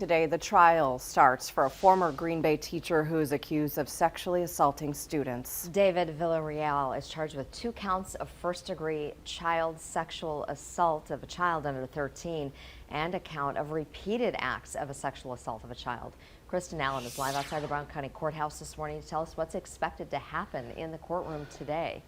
Today, the trial starts for a former Green Bay teacher who is accused of sexually assaulting students. David Villarreal is charged with 2 counts of first-degree child sexual assault of a child under 13 and a count of repeated acts of a sexual assault of a child. Kristen Allen is live outside the Brown County Courthouse this morning to tell us what's expected to happen in the courtroom today.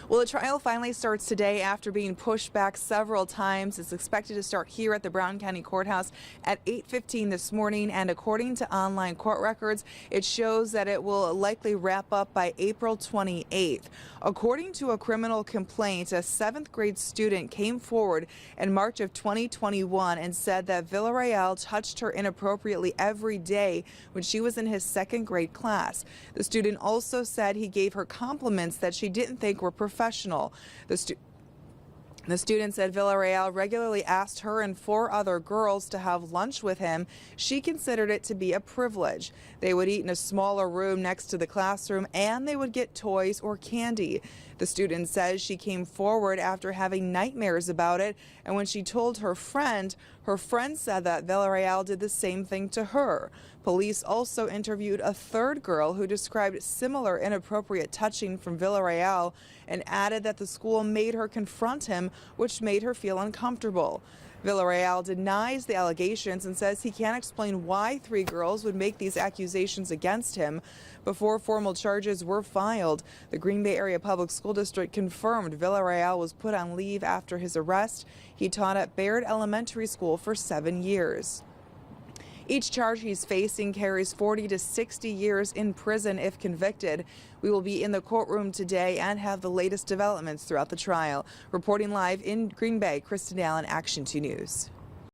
Well, the trial finally starts today after being pushed back several times. It's expected to start here at the Brown County Courthouse at 8:15 this morning, and according to online court records, it shows that it will likely wrap up by April 28th. According to a criminal complaint, a 7th grade student came forward in March of 2021 and said that Villarreal touched her inappropriately every day when she was in his 2nd grade class. The student also said he gave her compliments that she didn't think were professional. The student said Villarreal regularly asked her and 4 other girls to have lunch with him. She considered it to be a privilege. They would eat in a smaller room next to the classroom, and they would get toys or candy. The student says she came forward after having nightmares about it, and when she told her friend said that Villarreal did the same thing to her. Police also interviewed a 3rd girl who described similar inappropriate touching from Villarreal and added that the school made her confront him, which made her feel uncomfortable. Villarreal denies the allegations and says he can't explain why 3 girls would make these accusations against him. Before formal charges were filed, the Green Bay Area Public School District confirmed Villarreal was put on leave after his arrest. He taught at Baird Elementary School for 7 years. Each charge he's facing carries 40 to 60 years in prison if convicted. We will be in the courtroom today and have the latest developments throughout the trial. Reporting live in Green Bay, Kristen Allen, Action 2 News.